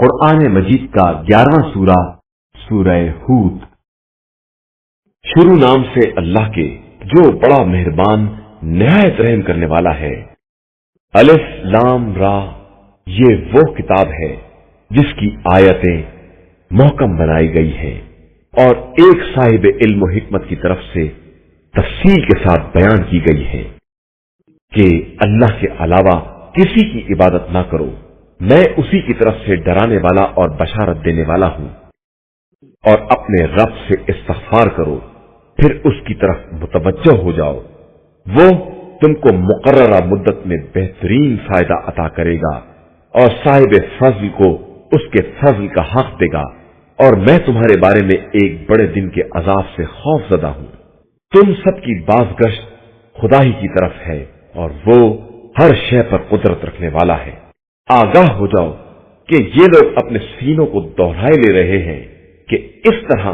قرآن مجید کا 11واں سورہ سورہ ہود۔ شروع نام سے اللہ کے جو بڑا مہربان نہایت رحم کرنے والا ہے۔ الف لام را، یہ وہ کتاب ہے جس کی آیتیں محکم بنائی گئی ہیں اور ایک صاحب علم و حکمت کی طرف سے تفصیل کے ساتھ بیان کی گئی ہے کہ اللہ کے علاوہ کسی کی عبادت نہ کرو، میں اسی کی طرف سے ڈرانے والا اور بشارت دینے والا ہوں، اور اپنے رب سے استغفار کرو، پھر اس کی طرف متوجہ ہو جاؤ، وہ تم کو مقررہ مدت میں بہترین فائدہ عطا کرے گا اور صاحب فضل کو اس کے فضل کا حق دے گا، اور میں تمہارے بارے میں ایک بڑے دن کے عذاب سے خوف زدہ ہوں۔ تم سب کی باز گشت خدا ہی کی طرف ہے اور وہ ہر شے پر قدرت رکھنے والا ہے۔ آگاہ ہو جاؤ کہ یہ لوگ اپنے سینوں کو دوہرائے لے رہے ہیں کہ اس طرح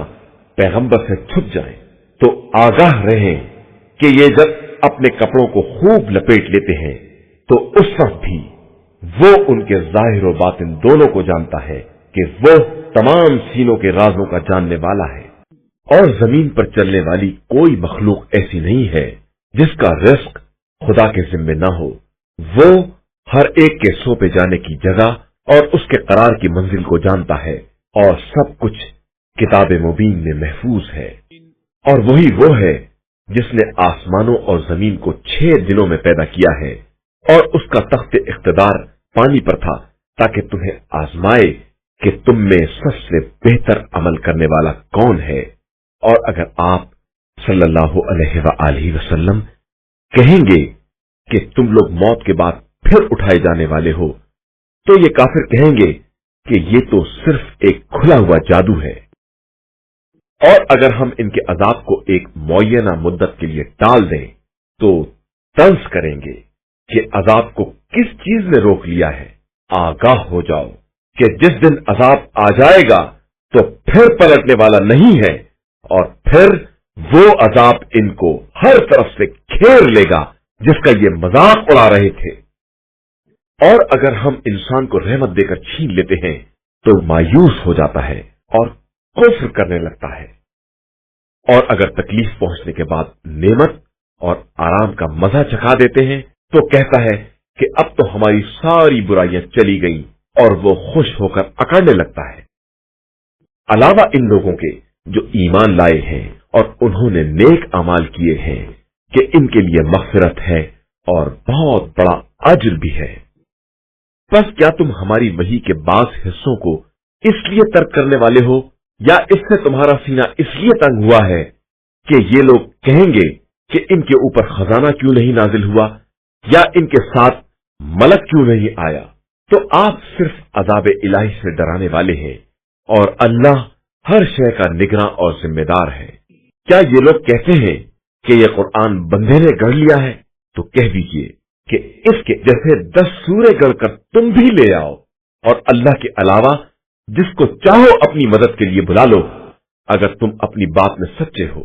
پیغمبر سے چھپ جائیں، تو آگاہ رہیں کہ یہ جب اپنے کپڑوں کو خوب لپیٹ لیتے ہیں تو اس وقت بھی وہ ان کے ظاہر و باطن دونوں کو جانتا ہے کہ وہ تمام سینوں کے رازوں کا جاننے والا ہے۔ اور زمین پر چلنے والی کوئی مخلوق ایسی نہیں ہے جس کا رزق خدا کے ذمے نہ ہو، وہ ہر ایک کے سونپے جانے کی جگہ اور اس کے قرار کی منزل کو جانتا ہے، اور سب کچھ کتاب مبین میں محفوظ ہے۔ اور وہی وہ ہے جس نے آسمانوں اور زمین کو 6 دنوں میں پیدا کیا ہے، اور اس کا تخت اقتدار پانی پر تھا تاکہ تمہیں آزمائے کہ تم میں سب سے بہتر عمل کرنے والا کون ہے۔ اور اگر آپ صلی اللہ علیہ وآلہ وسلم کہیں گے کہ تم لوگ موت کے بعد پھر اٹھائے جانے والے ہو، تو یہ کافر کہیں گے کہ یہ تو صرف ایک کھلا ہوا جادو ہے۔ اور اگر ہم ان کے عذاب کو ایک معینہ مدت کے لیے ٹال دیں تو طنز کریں گے کہ عذاب کو کس چیز نے روک لیا ہے۔ آگاہ ہو جاؤ کہ جس دن عذاب آ جائے گا تو پھر پلٹنے والا نہیں ہے، اور پھر وہ عذاب ان کو ہر طرف سے گھیر لے گا جس کا یہ مذاق اڑا رہے تھے۔ اور اگر ہم انسان کو رحمت دے کر چھین لیتے ہیں تو مایوس ہو جاتا ہے اور کفر کرنے لگتا ہے، اور اگر تکلیف پہنچنے کے بعد نعمت اور آرام کا مزہ چکھا دیتے ہیں تو کہتا ہے کہ اب تو ہماری ساری برائیاں چلی گئیں، اور وہ خوش ہو کر اکڑنے لگتا ہے۔ علاوہ ان لوگوں کے جو ایمان لائے ہیں اور انہوں نے نیک اعمال کیے ہیں کہ ان کے لیے مغفرت ہے اور بہت بڑا اجر بھی ہے۔ بس کیا تم ہماری وحی کے بعض حصوں کو اس لیے ترک کرنے والے ہو، یا اس سے تمہارا سینہ اس لیے تنگ ہوا ہے کہ یہ لوگ کہیں گے کہ ان کے اوپر خزانہ کیوں نہیں نازل ہوا، یا ان کے ساتھ ملک کیوں نہیں آیا؟ تو آپ صرف عذاب الہی سے ڈرانے والے ہیں، اور اللہ ہر شے کا نگراں اور ذمہ دار ہے۔ کیا یہ لوگ کہتے ہیں کہ یہ قرآن بندے نے گڑھ لیا ہے؟ تو کہہ دیجئے کہ اس کے جیسے 10 سورے گڑھ کر تم بھی لے آؤ، اور اللہ کے علاوہ جس کو چاہو اپنی مدد کے لیے بلا لو، اگر تم اپنی بات میں سچے ہو۔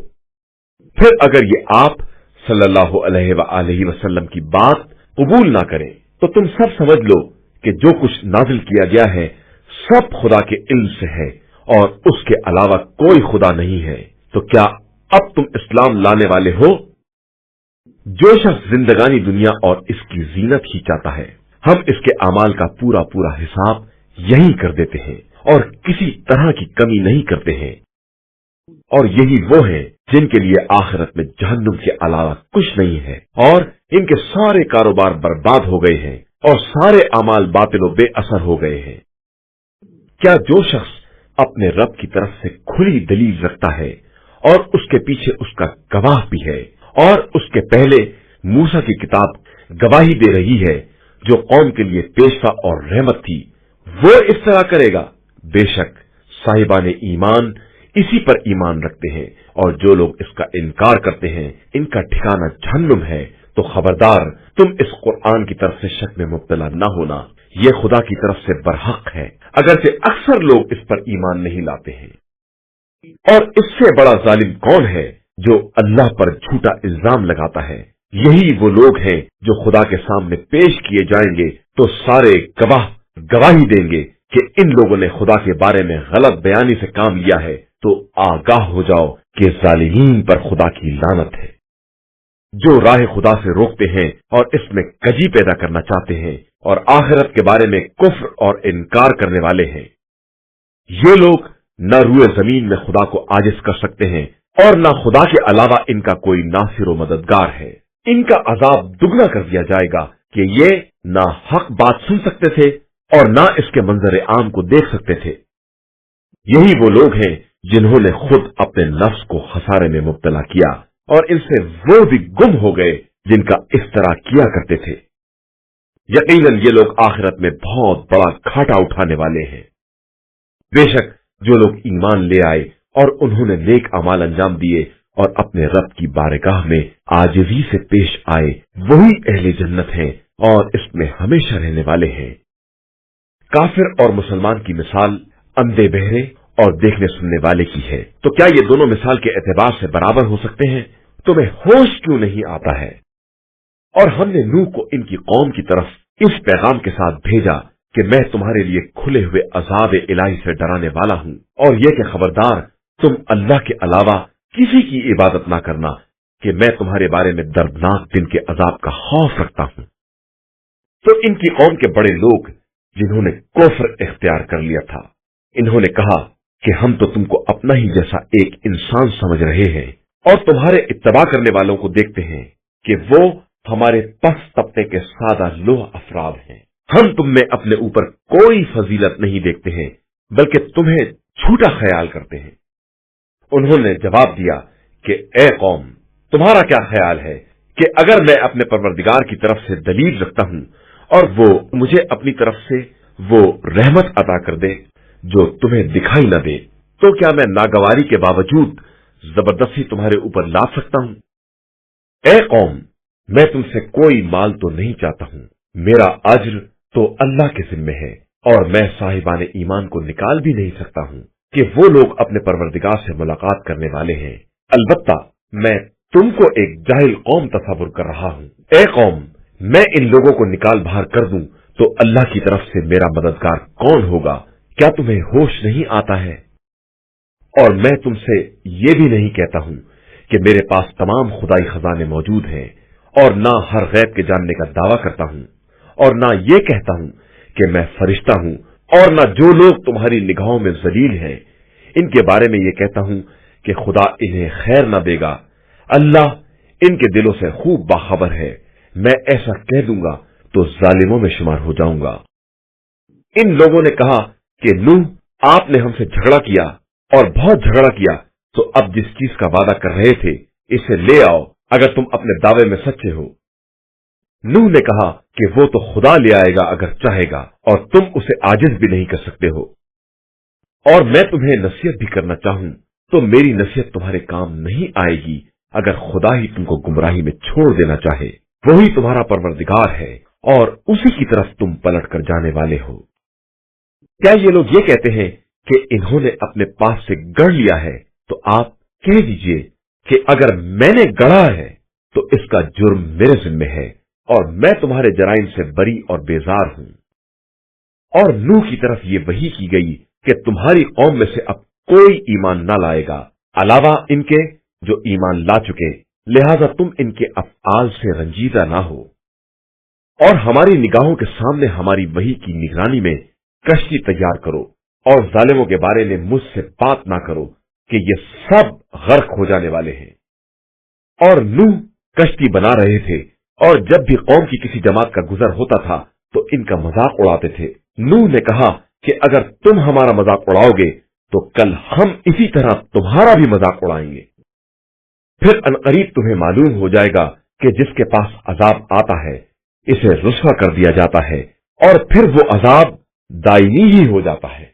پھر اگر یہ آپ صلی اللہ علیہ وآلہ وسلم کی بات قبول نہ کریں تو تم سب سمجھ لو کہ جو کچھ نازل کیا گیا ہے سب خدا کے علم سے ہے، اور اس کے علاوہ کوئی خدا نہیں ہے۔ تو کیا اب تم اسلام لانے والے ہو؟ جو شخص زندگانی دنیا اور اس کی زینت ہی چاہتا ہے، ہم اس کے اعمال کا پورا پورا حساب یہی کر دیتے ہیں اور کسی طرح کی کمی نہیں کرتے ہیں۔ اور یہی وہ ہیں جن کے لیے آخرت میں جہنم کے علاوہ کچھ نہیں ہے، اور ان کے سارے کاروبار برباد ہو گئے ہیں اور سارے اعمال باطل و بے اثر ہو گئے ہیں۔ کیا جو شخص اپنے رب کی طرف سے کھلی دلیل رکھتا ہے اور اس کے پیچھے اس کا گواہ بھی ہے، اور اس کے پہلے موسیٰ کی کتاب گواہی دے رہی ہے جو قوم کے لیے پیشوا اور رحمت تھی، وہ اس طرح کرے گا؟ بے شک صاحبان ایمان اسی پر ایمان رکھتے ہیں، اور جو لوگ اس کا انکار کرتے ہیں ان کا ٹھکانہ جہنم ہے۔ تو خبردار تم اس قرآن کی طرف سے شک میں مبتلا نہ ہونا، یہ خدا کی طرف سے برحق ہے، اگرچہ اکثر لوگ اس پر ایمان نہیں لاتے ہیں۔ اور اس سے بڑا ظالم کون ہے جو اللہ پر جھوٹا الزام لگاتا ہے؟ یہی وہ لوگ ہیں جو خدا کے سامنے پیش کیے جائیں گے تو سارے گواہ گواہی دیں گے کہ इन लोगों ने खुदा के बारे में गलत बयानी से काम लिया है, तो आगाह हो जाओ कि जालिमीन पर खुदा की लानत है, जो राह खुदा से रोकते हैं और इसमें कजी पैदा करना चाहते हैं और आखिरत के बारे में कुफ्र और इनकार करने वाले हैं। ये लोग न रूए जमीन में खुदा को आजिज कर सकते हैं और न खुदा के अलावा इनका कोई नासिर व मददगार है। इनका अजाब दुगना कर दिया जाएगा कि ये ना हक बात सुन सकते थे और ना इसके मंजर आम को देख सकते थे। यही वो लोग हैं जिन्होंने खुद अपने नफ्स को खसारे में मुब्तला किया और इनसे वो भी गुम हो गए जिनका इस तरह किया करते थे। यकीनन ये लोग आखिरत में बहुत बड़ा घाटा उठाने वाले हैं। बेशक जो लोग ईमान ले आए और उन्होंने नेक अमाल अंजाम दिए और अपने रब की बारगाह में आजिज़ी से पेश आए, वही अहले जन्नत हैं और इसमें हमेशा रहने वाले हैं। काफिर और मुसलमान की मिसाल अंधे बहरे और देखने सुनने वाले की है। तो क्या ये दोनों मिसाल के एतबार से बराबर हो सकते हैं? तुम्हें होश क्यों नहीं आता है? और हमने नूह को इनकी कौम की तरफ इस पैगाम के साथ भेजा कि मैं तुम्हारे लिए खुले हुए अज़ाब इलाही से डराने वाला हूं, और यह कि खबरदार तुम अल्लाह के अलावा किसी की इबादत ना करना, कि मैं तुम्हारे बारे में दर्दनाक दिन के अजाब का खौफ रखता हूं। तो इनकी कौम के बड़े लोग जिन्होंने कुफ्र इख्तियार कर लिया था, इन्होंने कहा कि हम तो तुमको अपना ही जैसा एक इंसान समझ रहे हैं और तुम्हारे इत्तबा करने वालों को देखते हैं कि वो हमारे पस तबके के सादा लोह अफराद हैं। हम तुम में अपने ऊपर कोई फजीलत नहीं देखते हैं, बल्कि तुम्हें झूठा ख्याल करते हैं। उन्होंने जवाब दिया कि ए कौम, तुम्हारा क्या ख्याल है कि अगर मैं अपने परवरदिगार की तरफ से दलील रखता हूं और वो मुझे अपनी तरफ से वो रहमत अता कर दे जो तुम्हें दिखाई न दे, तो क्या मैं नागवारी के बावजूद जबरदस्ती तुम्हारे ऊपर लाद सकता हूं? ए कौम, मैं तुमसे कोई माल तो नहीं चाहता हूं, मेरा अज्र तो अल्लाह के जिम्मे है, और मैं साहिबान ईमान को निकाल भी नहीं सकता हूं कि वो लोग अपने परवरदिगार से मुलाकात करने वाले हैं। अलबत्ता मैं तुमको एक जाहिल कौम तस्वुर कर रहा हूं। ए कौम, मैं इन लोगों को निकाल बाहर कर दूं तो अल्लाह की तरफ से मेरा मददगार कौन होगा? क्या तुम्हें होश नहीं आता है? और मैं तुमसे ये भी नहीं कहता हूं कि मेरे पास तमाम खुदाई खजाने मौजूद हैं, और ना हर गैब के जानने का दावा करता हूं, और ना ये कहता हूं कि मैं फरिश्ता हूं, और ना जो लोग तुम्हारी निगाहों में जलील हैं इनके बारे में ये कहता हूं कि खुदा इन्हें खैर न देगा। अल्लाह इनके दिलों से खूब बाखबर है। मैं ऐसा कह दूंगा तो जालिमों में शुमार हो जाऊंगा। इन लोगों ने कहा कि नूह, आपने हमसे झगड़ा किया और बहुत झगड़ा किया, तो अब जिस चीज का वादा कर रहे थे इसे ले आओ, अगर तुम अपने दावे में सच्चे हो। नूह ने कहा कि वो तो खुदा ले आएगा अगर चाहेगा, और तुम उसे आजिज भी नहीं कर सकते हो। और मैं तुम्हें नसीहत भी करना चाहूं तो मेरी नसीहत तुम्हारे काम नहीं आएगी अगर खुदा ही तुमको गुमराही में छोड़ देना चाहे। वही तुम्हारा परवरदिगार है और उसी की तरफ तुम पलट कर जाने वाले हो। क्या ये लोग ये कहते हैं कि इन्होंने अपने पास से गढ़ लिया है? तो आप कह दीजिए कि अगर मैंने गढ़ा है तो इसका जुर्म मेरे जिम्मे है, और मैं तुम्हारे जराइम से बरी और बेजार हूं। और नूह की तरफ ये वही की गई कि तुम्हारी कौम में से अब कोई ईमान न लाएगा अलावा इनके जो ईमान ला चुके, लिहाजा तुम इनके अफ़आल से रंजीदा ना हो, और हमारी निगाहों के सामने हमारी वही की निगरानी में कश्ती तैयार करो, और जालिमों के बारे में मुझसे बात ना करो कि ये सब गर्क हो जाने वाले हैं। और नूह कश्ती बना रहे थे, और जब भी कौम की किसी जमात का गुजर होता था तो इनका मजाक उड़ाते थे। नूह ने कहा कि अगर तुम हमारा मजाक उड़ाओगे तो कल हम इसी तरह तुम्हारा भी मजाक उड़ाएंगे। फिर अनकरीब तुम्हें मालूम हो जाएगा कि जिसके पास अजाब आता है इसे रुस्वा कर दिया जाता है, और फिर वो अजाब दायमी ही हो जाता है,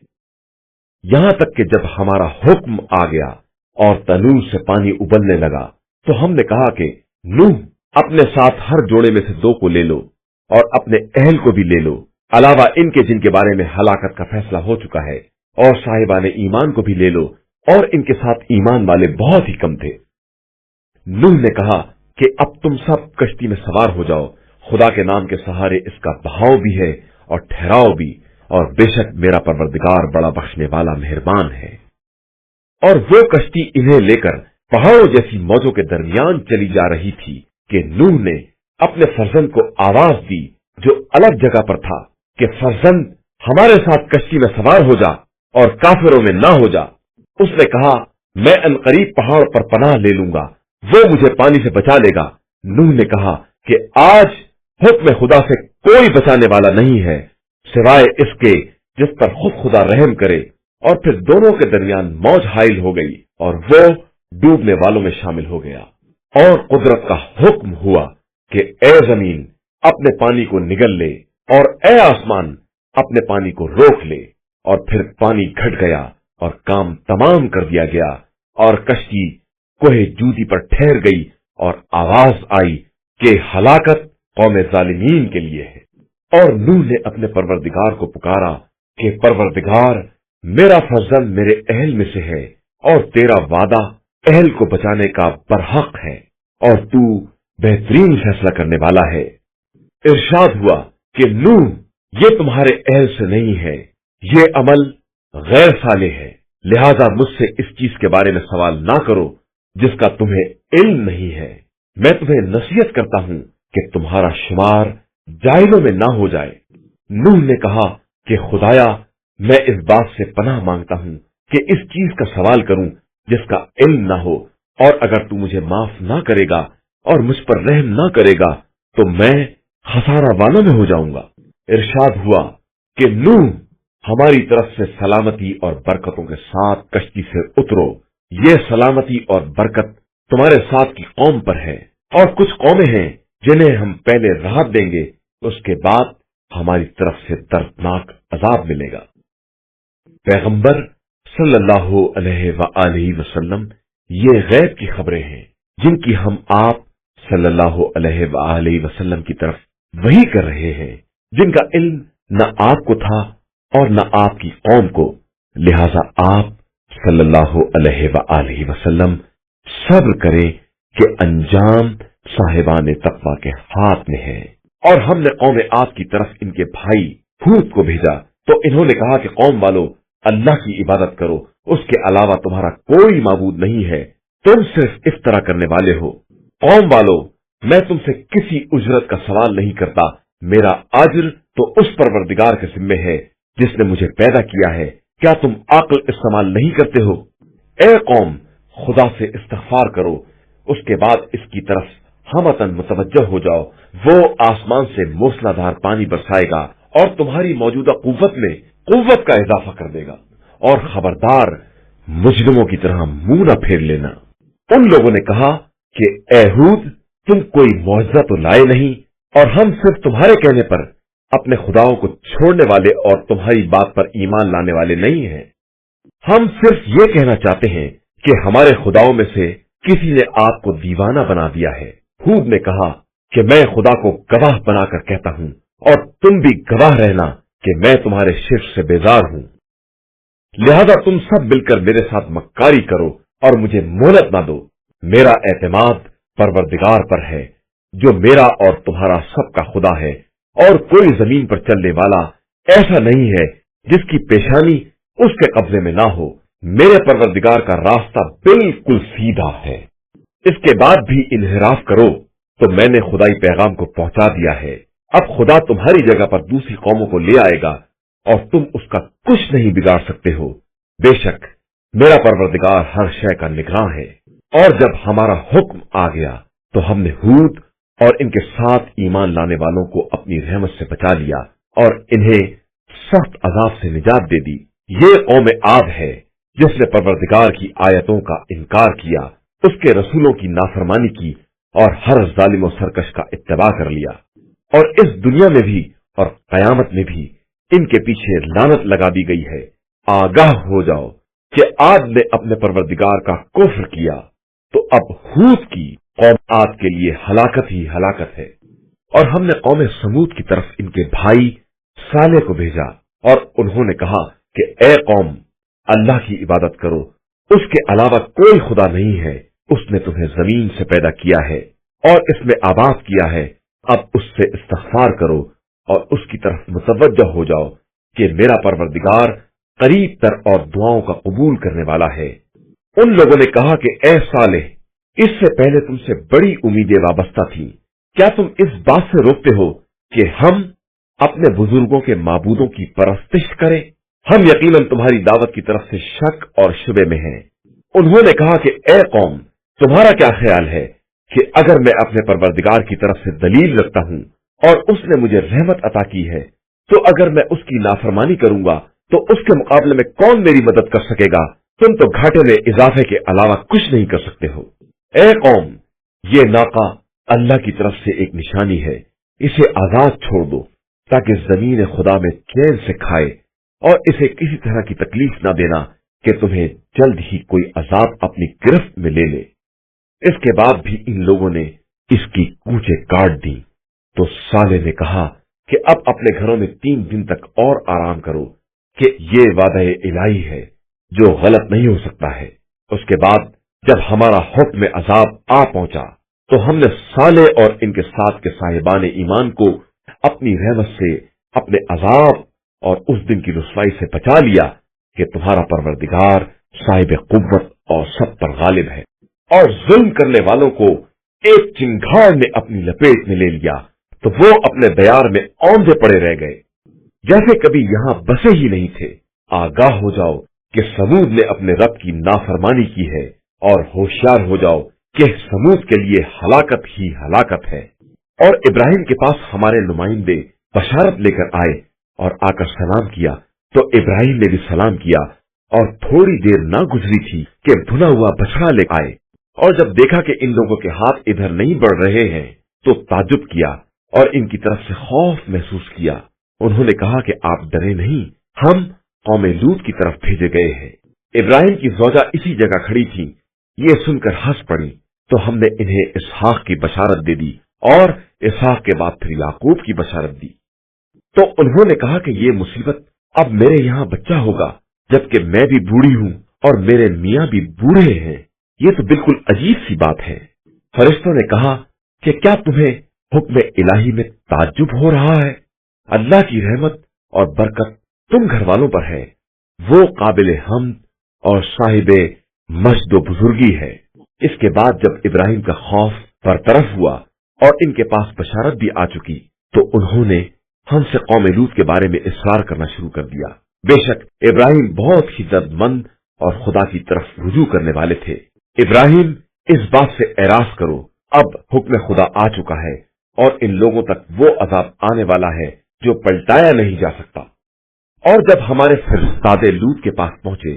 यहां तक कि जब हमारा हुक्म आ गया और तनूर से पानी उबलने लगा तो हमने कहा कि नूह, अपने साथ हर जोड़े में से 2 को ले लो और अपने अहल को भी ले लो, अलावा इनके जिनके बारे में हलाकत का फैसला हो चुका है, और साहिबाने ईमान को भी ले लो, और इनके साथ ईमान वाले बहुत ही कम थे। नूह ने कहा कि अब तुम सब कश्ती में सवार हो जाओ, खुदा के नाम के सहारे इसका बहाव भी है और ठहराव भी, اور بے شک میرا پروردگار بڑا بخشنے والا مہربان ہے۔ اور وہ کشتی انہیں لے کر پہاڑوں جیسی موجوں کے درمیان چلی جا رہی تھی کہ نوح نے اپنے فرزند کو آواز دی جو الگ جگہ پر تھا کہ فرزند ہمارے ساتھ کشتی میں سوار ہو جا اور کافروں میں نہ ہو جا۔ اس نے کہا میں عنقریب پہاڑ پر پناہ لے لوں گا، وہ مجھے پانی سے بچا لے گا۔ نوح نے کہا کہ آج حکم خدا سے کوئی بچانے والا نہیں ہے سوائے اس کے جس پر خود خدا رحم کرے۔ اور پھر دونوں کے درمیان موج حائل ہو گئی اور وہ ڈوبنے والوں میں شامل ہو گیا۔ اور قدرت کا حکم ہوا کہ اے زمین اپنے پانی کو نگل لے اور اے آسمان اپنے پانی کو روک لے۔ اور پھر پانی گھٹ گیا اور کام تمام کر دیا گیا اور کشتی کوہ جودی پر ٹھہر گئی اور آواز آئی کہ ہلاکت قوم ظالمین کے لیے ہے۔ اور نوح نے اپنے پروردگار کو پکارا کہ پروردگار میرا فرزند میرے اہل میں سے ہے اور تیرا وعدہ اہل کو بچانے کا برحق ہے اور تو بہترین فیصلہ کرنے والا ہے۔ ارشاد ہوا کہ نوح یہ تمہارے اہل سے نہیں ہے، یہ عمل غیر صالح ہے، لہذا مجھ سے اس چیز کے بارے میں سوال نہ کرو جس کا تمہیں علم نہیں ہے۔ میں تمہیں نصیحت کرتا ہوں کہ تمہارا شمار جاہلوں میں نہ ہو جائے۔ نوح نے کہا کہ خدایا میں اس بات سے پناہ مانگتا ہوں کہ اس چیز کا سوال کروں جس کا علم نہ ہو، اور اگر تو مجھے معاف نہ کرے گا اور مجھ پر رحم نہ کرے گا تو میں خسارہ والوں میں ہو جاؤں گا۔ ارشاد ہوا کہ نوح ہماری طرف سے سلامتی اور برکتوں کے ساتھ کشتی سے اترو، یہ سلامتی اور برکت تمہارے ساتھ کی قوم پر ہے، اور کچھ قومیں ہیں جنہیں ہم پہلے راحت دیں گے، اس کے بعد ہماری طرف سے دردناک عذاب ملے گا۔ پیغمبر صلی اللہ علیہ وآلہ وسلم یہ غیب کی خبریں ہیں جن کی ہم آپ صلی اللہ علیہ وآلہ وسلم کی طرف وحی کر رہے ہیں، جن کا علم نہ آپ کو تھا اور نہ آپ کی قوم کو، لہذا آپ صلی اللہ علیہ وآلہ وسلم صبر کریں کہ انجام صاحبان تقویٰ کے ہاتھ میں ہے۔ اور ہم نے قوم عاد کی طرف ان کے بھائی ہود کو بھیجا تو انہوں نے کہا کہ قوم والو اللہ کی عبادت کرو، اس کے علاوہ تمہارا کوئی معبود نہیں ہے، تم صرف افطرا کرنے والے ہو۔ قوم والو میں تم سے کسی اجرت کا سوال نہیں کرتا، میرا اجر تو اس پروردگار کے ذمے ہے جس نے مجھے پیدا کیا ہے، کیا تم عقل استعمال نہیں کرتے ہو؟ اے قوم خدا سے استغفار کرو، اس کے بعد اس کی طرف ہمتن متوجہ ہو جاؤ، وہ آسمان سے موسلادھار پانی برسائے گا اور تمہاری موجودہ قوت میں قوت کا اضافہ کر دے گا، اور خبردار مجرموں کی طرح منہ نہ پھیر لینا۔ ان لوگوں نے کہا کہ اے ہود تم کوئی معجزہ تو لائے نہیں، اور ہم صرف تمہارے کہنے پر اپنے خداؤں کو چھوڑنے والے اور تمہاری بات پر ایمان لانے والے نہیں ہیں، ہم صرف یہ کہنا چاہتے ہیں کہ ہمارے خداؤں میں سے کسی نے آپ کو دیوانہ بنا دیا ہے۔ ہود نے کہا کہ میں خدا کو گواہ بنا کر کہتا ہوں اور تم بھی گواہ رہنا کہ میں تمہارے شرک سے بیزار ہوں، لہذا تم سب مل کر میرے ساتھ مکاری کرو اور مجھے مہلت نہ دو۔ میرا اعتماد پروردگار پر ہے جو میرا اور تمہارا سب کا خدا ہے، اور کوئی زمین پر چلنے والا ایسا نہیں ہے جس کی پیشانی اس کے قبضے میں نہ ہو، میرے پروردگار کا راستہ بالکل سیدھا ہے۔ اس کے بعد بھی انحراف کرو تو میں نے خدائی پیغام کو پہنچا دیا ہے، اب خدا تمہاری جگہ پر دوسری قوموں کو لے آئے گا اور تم اس کا کچھ نہیں بگاڑ سکتے ہو، بے شک میرا پروردگار ہر شے کا نگراں ہے۔ اور جب ہمارا حکم آ گیا تو ہم نے ہود اور ان کے ساتھ ایمان لانے والوں کو اپنی رحمت سے بچا لیا اور انہیں سخت عذاب سے نجات دے دی۔ یہ قوم عاد ہے جس نے پروردگار کی آیتوں کا انکار کیا، اس کے رسولوں کی نافرمانی کی اور ہر ظالم و سرکش کا اتباع کر لیا، اور اس دنیا میں بھی اور قیامت میں بھی ان کے پیچھے لعنت لگا دی گئی ہے۔ آگاہ ہو جاؤ کہ عاد نے اپنے پروردگار کا کفر کیا، تو اب ہود کی قوم عاد کے لیے ہلاکت ہی ہلاکت ہے۔ اور ہم نے قوم سمود کی طرف ان کے بھائی صالح کو بھیجا اور انہوں نے کہا کہ اے قوم اللہ کی عبادت کرو، اس کے علاوہ کوئی خدا نہیں ہے، اس نے تمہیں زمین سے پیدا کیا ہے اور اس میں آباد کیا ہے، اب اس سے استغفار کرو اور اس کی طرف متوجہ ہو جاؤ کہ मेरा परवरदिगार करीब तर और दुआओं का कबूल करने वाला है। उन लोगों ने कहा कि ए सालेह, इससे पहले तुमसे बड़ी उम्मीदें वाबस्ता थी, क्या तुम इस बात से रोकते हो कि हम अपने बुजुर्गों के माबूदों की परस्तिश करें? हम यकीनन तुम्हारी दावत की तरफ से शक और शुबे में हैं। उन्होंने कहा कि ए कौम, तुम्हारा क्या ख्याल है कि अगर मैं अपने परवरदिगार की तरफ से दलील रखता हूं और उसने मुझे रहमत अता की है, तो अगर मैं उसकी नाफरमानी करूंगा तो उसके मुकाबले में कौन मेरी मदद कर सकेगा? तुम तो घाटे में इजाफे के अलावा कुछ नहीं कर सकते हो। ए कौम, ये नाका अल्लाह की तरफ से एक निशानी है, इसे आजाद छोड़ दो ताकि जमीन खुदा में चैन से खाए, और इसे किसी तरह की तकलीफ न देना कि तुम्हें जल्द ही कोई अजाब अपनी गिरफ्त में ले ले। इसके बाद भी इन लोगों ने इसकी कूचें काट दी। तो साले ने कहा कि अब अपने घरों में 3 दिन तक और आराम करो, कि ये वादा इलाही है जो गलत नहीं हो सकता है। उसके बाद जब हमारा हुक्म अजाब आ पहुंचा तो हमने साले और इनके साथ के साहिबान ईमान को अपनी रहमत से अपने अजाब और उस दिन की रुसवाई से बचा लिया कि तुम्हारा परवरदिगार साहिब कुव्वत और सब पर गालिब है। और जुल्म करने वालों को एक चिंगार ने अपनी लपेट में ले लिया तो वो अपने दयार में औंधे पड़े रह गए, जैसे कभी यहां बसे ही नहीं थे। आगाह हो जाओ कि समूद ने अपने रब की नाफरमानी की है, और होशियार हो जाओ कि समूद के लिए हलाकत ही हलाकत है। और इब्राहिम के पास हमारे नुमाइंदे बशारत लेकर आए और आकर सलाम किया, तो इब्राहिम ने भी सलाम किया। और थोड़ी देर ना गुजरी थी कि भुना हुआ बछड़ा ले आए, और जब देखा कि इन लोगों के हाथ इधर नहीं बढ़ रहे हैं तो ताज्जुब किया और इनकी तरफ से खौफ महसूस किया। उन्होंने कहा कि आप डरे नहीं, हम कौम लूत की तरफ भेजे गए हैं। इब्राहिम की ज़ौजा इसी जगह खड़ी थी, ये सुनकर हंस पड़ी, तो हमने इन्हें इसहाक की बशारत दे दी और इसहाक के बाद फिर याकूब की बशारत दी। तो उन्होंने कहा कि ये मुसीबत, अब मेरे यहां बच्चा होगा जबकि मैं भी बूढ़ी हूं और मेरे मियां भी बूढ़े हैं। ये तो बिल्कुल अजीब सी बात है। फरिश्तों ने कहा कि क्या तुम्हें हुक्म इलाही में ताज्जुब हो रहा है? अल्लाह की रहमत और बरकत तुम घर वालों पर है, वो काबिल हम्द और साहिबे मजद व बुजुर्गी है। इसके बाद जब इब्राहिम का खौफ बरतरफ हुआ और इनके पास बशारत भी आ चुकी, तो उन्होंने हमसे कौम लूत के बारे में इसरार करना शुरू कर दिया। बेशक इब्राहिम बहुत ही दर्दमंद और खुदा की तरफ रुजू करने वाले थे। इब्राहिम, इस बात से एराज करो, अब हुक्म खुदा आ चुका है और इन लोगों तक वो अजाब आने वाला है जो पलटाया नहीं जा सकता। और जब हमारे फरिश्तादे लूत के पास पहुंचे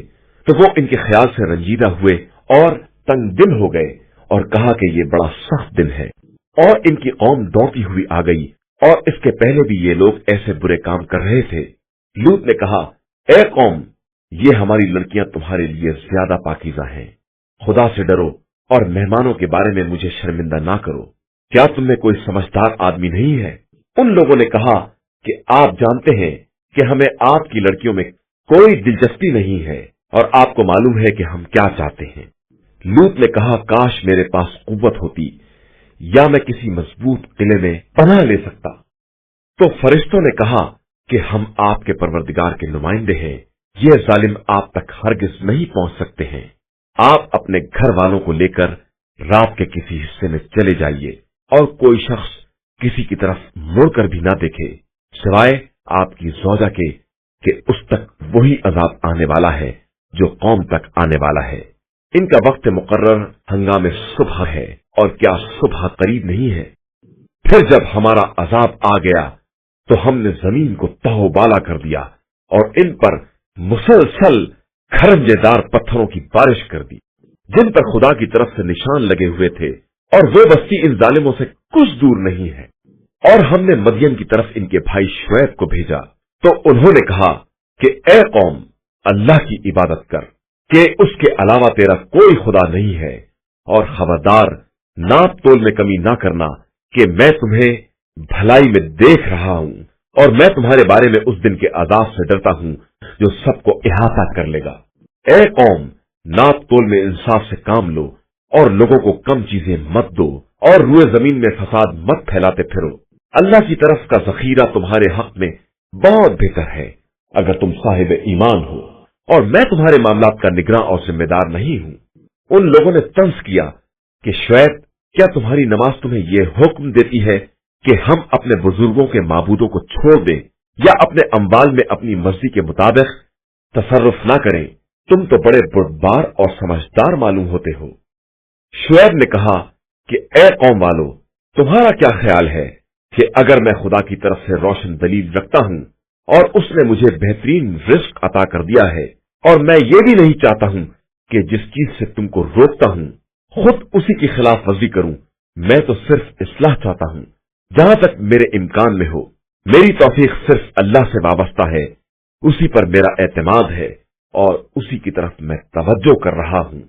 तो वो इनके ख्याल से रंजीदा हुए और तंग दिल हो गए और कहा कि ये बड़ा सख्त दिन है। और इनकी कौम दौड़ती हुई आ गई, और इसके पहले भी ये लोग ऐसे बुरे काम कर रहे थे। लूत ने कहा, ए कौम, ये हमारी लड़कियां तुम्हारे लिए ज्यादा पाकीज़ा हैं। खुदा से डरो और मेहमानों के बारे में मुझे शर्मिंदा ना करो। क्या तुम में कोई समझदार आदमी नहीं है? उन लोगों ने कहा कि आप जानते हैं कि हमें आपकी लड़कियों में कोई दिलचस्पी नहीं है और आपको मालूम है कि हम क्या चाहते हैं। लूत ने कहा, काश मेरे पास कुव्वत होती या मैं किसी मजबूत किले में पनाह ले सकता। तो फरिश्तों ने कहा कि हम आपके परवरदिगार के नुमाइंदे हैं, ये जालिम आप तक हरगिज नहीं पहुंच सकते हैं। आप अपने घर वालों को लेकर रात के किसी हिस्से में चले जाइए और कोई शख्स किसी की तरफ मुड़कर भी ना देखे सिवाय आपकी ज़ौजा के कि उस तक वही अजाब आने वाला है जो कौम तक आने वाला है। इनका वक्त मुकर्रर हंगामे सुबह है, और क्या सुबह करीब नहीं है? फिर जब हमारा अजाब आ गया तो हमने जमीन को तहोबाला कर दिया और इन पर मुसलसल खरंजेदार पत्थरों की बारिश कर दी, जिन पर खुदा की तरफ से निशान लगे हुए थे, और वो बस्ती इन जालिमों से कुछ दूर नहीं है। और हमने मदियन की तरफ इनके भाई शुएब को भेजा, तो उन्होंने कहा कि ए कौम, अल्लाह की इबादत कर, कि उसके अलावा तेरा कोई खुदा नहीं है, और खबरदार नाप तोल में कमी ना करना कि मैं तुम्हें भलाई में देख रहा हूं, और मैं तुम्हारे बारे में उस दिन के अजाब से डरता हूं जो सबको इहाता कर लेगा। ए कौम, नाप तोल में इंसाफ से काम लो और लोगों को कम चीजें मत दो, और रुए जमीन में फसाद मत फैलाते फिरो। अल्लाह की तरफ का जखीरा तुम्हारे हक में बहुत बेहतर है, अगर तुम साहिब ईमान हो और मैं तुम्हारे मामलात का निगरां और जिम्मेदार नहीं हूं। उन लोगों ने तंज किया कि शुएब, क्या तुम्हारी नमाज तुम्हें यह हुक्म देती है कि हम अपने बुजुर्गों के माबूदों को छोड़ दें या अपने अम्बाल में अपनी मर्जी के मुताबिक तसर्रुफ ना करें? तुम तो बड़े बुर्दबार और समझदार मालूम होते हो। शुएब ने कहा कि ए कौम वालों, तुम्हारा क्या ख्याल है कि अगर मैं खुदा की तरफ से रोशन दलील रखता हूं और उसने मुझे बेहतरीन रिस्क अता कर दिया है और मैं ये भी नहीं चाहता हूं कि जिस चीज से तुमको रोकता हूं खुद उसी की खिलाफ वर्जी करूं। मैं तो सिर्फ इस्लाह चाहता हूं जहां तक मेरे इम्कान में हो। मेरी तौफीक सिर्फ अल्लाह से वाबस्ता है, उसी पर मेरा एतमाद है और उसी की तरफ मैं तवज्जो कर रहा हूं।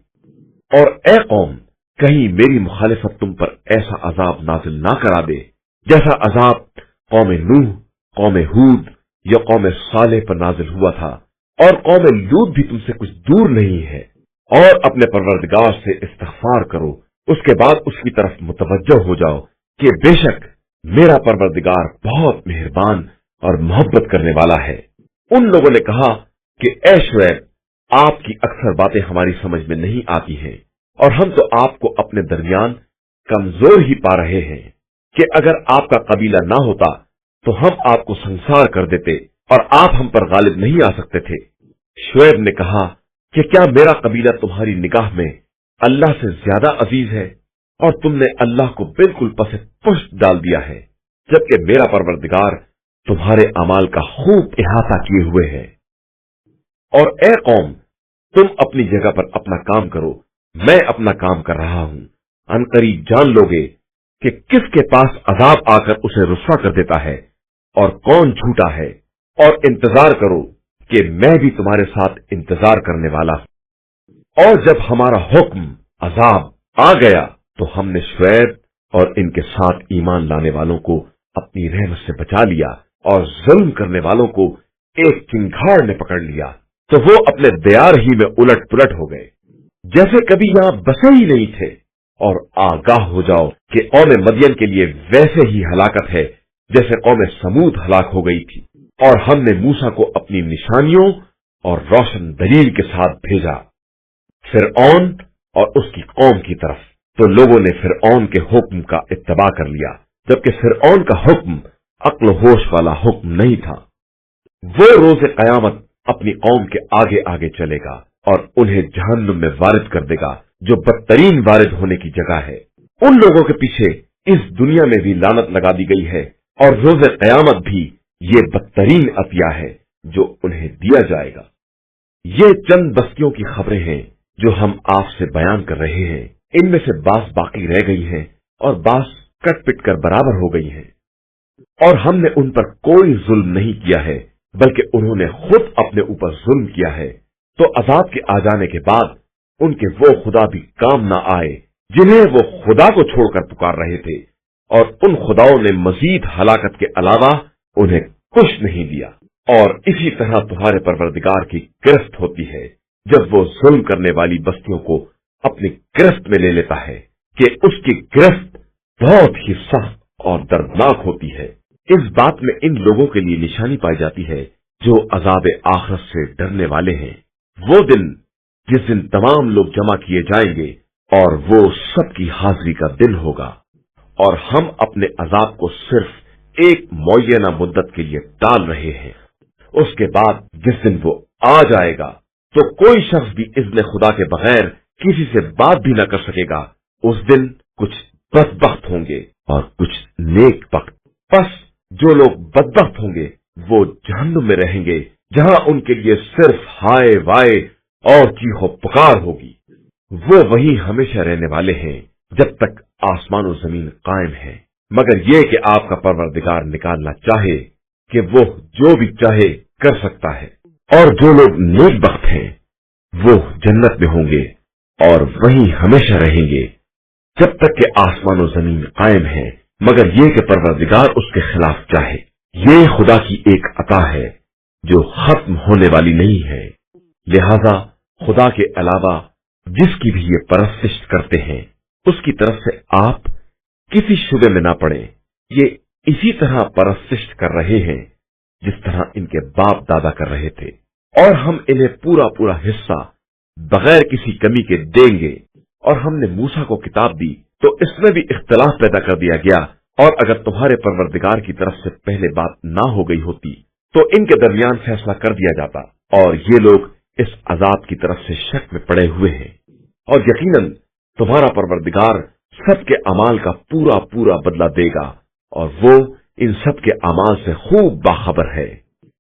और ए कौम, कहीं मेरी मुखालिफत तुम पर ऐसा अजाब नाजिल ना करा दे जैसा अजाब कौम नूह, कौम हूद या कौम सालेह पर नाजिल हुआ था। और कौम लूत भी तुमसे कुछ दूर नहीं है। और अपने परवरदिगार से इस्तिग़फ़ार करो, उसके बाद उसकी तरफ मुतवज्जो हो जाओ कि बेशक मेरा परवरदिगार बहुत मेहरबान और मोहब्बत करने वाला है। उन लोगों ने कहा कि ए शुएब, आपकी अक्सर बातें हमारी समझ में नहीं आती हैं और हम तो आपको अपने दरमियान कमजोर ही पा रहे हैं कि अगर आपका कबीला ना होता तो हम आपको संसार कर देते और आप हम पर गालिब नहीं आ सकते थे। शुएब ने कहा कि क्या मेरा कबीला तुम्हारी निगाह में अल्लाह से ज्यादा अजीज है और तुमने अल्लाह को बिल्कुल पसे पुष्ट डाल दिया है, जबकि मेरा परवरदिगार तुम्हारे अमाल का खूब इहाता किए हुए है। और ए कौम, तुम अपनी जगह पर अपना काम करो, मैं अपना काम कर रहा हूं। अनकरीब जान लोगे कि किसके पास अजाब आकर उसे रुस्वा कर देता है और कौन झूठा है। और इंतजार करो कि मैं भी तुम्हारे साथ इंतजार करने वाला हूं। और जब हमारा हुक्म अजाब आ गया तो हमने शुएब और इनके साथ ईमान लाने वालों को अपनी रहमत से बचा लिया और जुल्म करने वालों को एक चिंगार ने पकड़ लिया तो वो अपने दियार ही में उलट पुलट हो गए जैसे कभी यहां बसे ही नहीं थे। और आगाह हो जाओ कि कौम मदियन के लिए वैसे ही हलाकत है जैसे कौम समूद हलाक हो गई थी। और हमने मूसा को अपनी निशानियों और रोशन दलील के साथ भेजा फिरऔन और उसकी कौम की तरफ, तो लोगों ने फिरऔन के हुक्म का इत्तबा कर लिया, जबकि फिरऔन का हुक्म अक्ल होश वाला हुक्म नहीं था। वो रोज़े कयामत अपनी कौम के आगे आगे चलेगा और उन्हें जहन्नुम में वारिद कर देगा, जो बदतरीन वारिद होने की जगह है। उन लोगों के पीछे इस दुनिया में भी लानत लगा दी गई है और रोज़े कयामत भी ये बदतरीन अतिया है जो उन्हें दिया जाएगा। ये चंद बस्तियों की खबरें हैं जो हम आपसे बयान कर रहे हैं। इनमें से बास बाकी रह गई हैं और बास कट पिट कर बराबर हो गई हैं। और हमने उन पर कोई जुल्म नहीं किया है, बल्कि उन्होंने खुद अपने ऊपर जुल्म किया है। तो अजाब के आ जाने के बाद उनके वो खुदा भी काम ना आए जिन्हें वो खुदा को छोड़कर पुकार रहे थे, और उन खुदाओं ने मजीद हलाकत के अलावा उन्हें कुछ नहीं दिया। और इसी तरह तुम्हारे परवरदिगार की गिरफ्त होती है जब वो जुल्म करने वाली बस्तियों को अपनी गिरफ्त में ले लेता है कि उसकी गिरफ्त बहुत ही सख्त और दर्दनाक होती है। इस बात में इन लोगों के लिए निशानी पाई जाती है जो अजाब आखिरत से डरने वाले हैं। वो दिन जिस दिन तमाम लोग जमा किए जाएंगे और वो सबकी हाजिरी का दिन होगा, और हम अपने अजाब को सिर्फ एक मुअय्यना मुद्दत के लिए टाल रहे हैं। उसके बाद जिस दिन वो आ जाएगा तो कोई शख्स भी इज़्न खुदा के बगैर किसी से बात भी न कर सकेगा। उस दिन कुछ बदबख्त होंगे और कुछ नेक बख्त। बस जो लोग बदबख्त होंगे वो जहन्नुम में रहेंगे, जहां उनके लिए सिर्फ हाय वाय और चीखो पुकार होगी। वो वहीं हमेशा रहने वाले हैं जब तक आसमान और जमीन कायम है, मगर ये कि आपका परवरदिगार निकालना चाहे कि वो जो भी चाहे कर सकता है। और जो लोग नेक बख्त हैं वो जन्नत में होंगे और वहीं हमेशा रहेंगे जब तक कि आसमान और जमीन कायम है, मगर ये कि परवरदिगार उसके खिलाफ चाहे। ये खुदा की एक अता है जो खत्म होने वाली नहीं है। लिहाजा खुदा के अलावा जिसकी भी ये परस्तिश करते हैं उसकी तरफ से आप किसी शुबे में ना पड़े। ये इसी तरह परस्तिश कर रहे हैं जिस तरह इनके बाप दादा कर रहे थे, और हम इन्हें पूरा पूरा हिस्सा बगैर किसी कमी के देंगे। और हमने मूसा को किताब दी तो इसमें भी इख्तिलाफ पैदा कर दिया गया, और अगर तुम्हारे परवरदिगार की तरफ से पहले बात ना हो गई होती तो इनके दरमियान फैसला कर दिया जाता। और ये लोग इस अजाब की तरफ से शक में पड़े हुए हैं, और यकीनन तुम्हारा परवरदिगार सबके अमाल का पूरा पूरा बदला देगा, और वो इन सब के अमाल से खूब बाखबर है।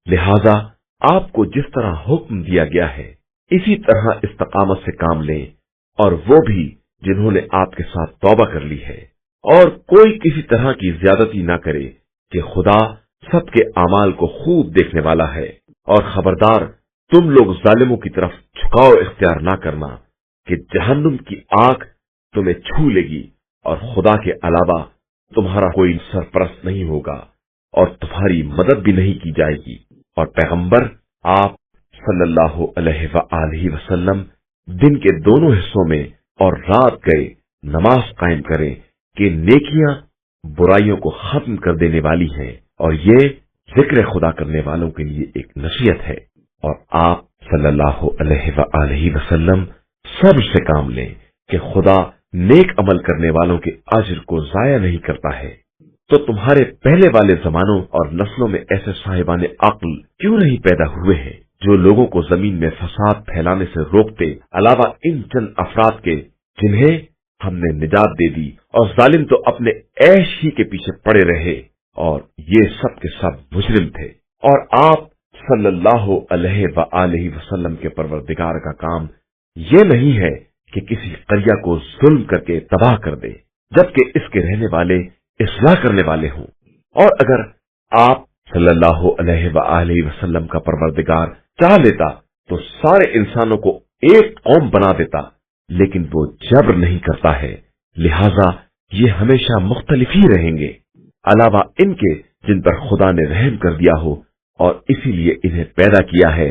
लिहाजा आपको जिस तरह हुक्म दिया गया है इसी तरह इस्तकामत से काम लें, और वो भी जिन्होंने आपके साथ तौबा कर ली है। और कोई किसी तरह की ज्यादती ना करे कि खुदा सबके अमाल को खूब देखने वाला है। और खबरदार, तुम लोग जालिमों की तरफ झुकाव इख्तियार ना करना कि जहन्नुम की आग तुम्हें छू लेगी, और खुदा के अलावा तुम्हारा कोई सरपरस्त नहीं होगा, और तुम्हारी मदद भी नहीं की जाएगी। और पैगंबर आप सल्लल्लाहु अलैहि वसल्लम दिन के दोनों हिस्सों में और रात गए नमाज कायम करें कि नेकियां बुराइयों को खत्म कर देने वाली हैं, और ये जिक्र खुदा करने वालों के लिए एक नसीहत है। और आप सल्लल्लाहु अलैहि वसल्लम सब्र से काम लें कि खुदा नेक अमल करने वालों के अज्र को जाया नहीं करता है। तो तुम्हारे पहले वाले जमानों और नस्लों में ऐसे साहिबान अक्ल क्यों नहीं पैदा हुए हैं जो लोगों को जमीन में फसाद फैलाने से रोकते, अलावा इन चंद अफराद के जिन्हें हमने निजात दे दी, और जालिम तो अपने ऐश ही के पीछे पड़े रहे, और ये सब के सब मुजरिम थे। और आप सल्लल्लाहु अलैहि वसल्लम के परवरदिगार का काम ये नहीं है कि किसी करिया को जुल्म करके तबाह कर दे, जबकि इसके रहने वाले इस्लाह करने वाले हों। और अगर आप सल्लल्लाहु अलैहि वसल्लम का परवरदिगार चाह लेता तो सारे इंसानों को एक कौम बना देता, लेकिन वो जब्र नहीं करता है, लिहाजा ये हमेशा मुख्तलिफ ही रहेंगे, अलावा इनके जिन पर खुदा ने रहम कर दिया हो, और इसीलिए इन्हें पैदा किया है।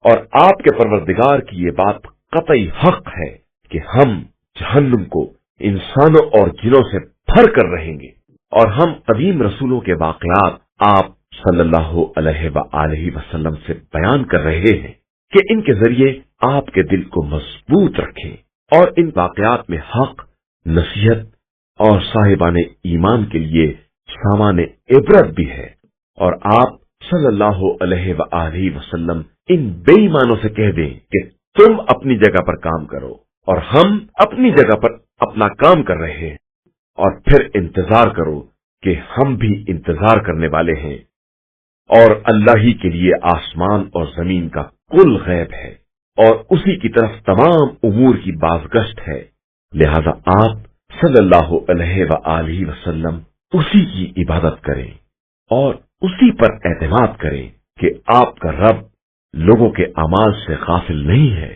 और आपके परवरदिगार की ये बात कतई हक है कि हम जहन्नुम को इंसानों और जिनों से भर कर रहेंगे। और हम कदीम रसूलों के वाक़यात आप सल्लल्लाहु अलैहि वसल्लम से बयान कर रहे हैं कि इनके जरिए आपके दिल को मजबूत रखें, और इन वाक़यात में हक, नसीहत और साहिबाने ईमान के लिए सामाने इबरत भी है। और आप सल्लल्लाहु अलैहि वसल्लम इन बेईमानों से कह दें कि तुम अपनी जगह पर काम करो और हम अपनी जगह पर अपना काम कर रहे हैं, और फिर इंतजार करो कि हम भी इंतजार करने वाले हैं। और अल्लाह ही के लिए आसमान और जमीन का कुल गैब है, और उसी की तरफ तमाम उमूर की बाज़गश्त है। लिहाजा आप सल्लल्लाहु अलैहि वसल्लम उसी की इबादत करें और उसी पर एतमाद करें कि आपका रब लोगों के अमाल से गाफिल नहीं है।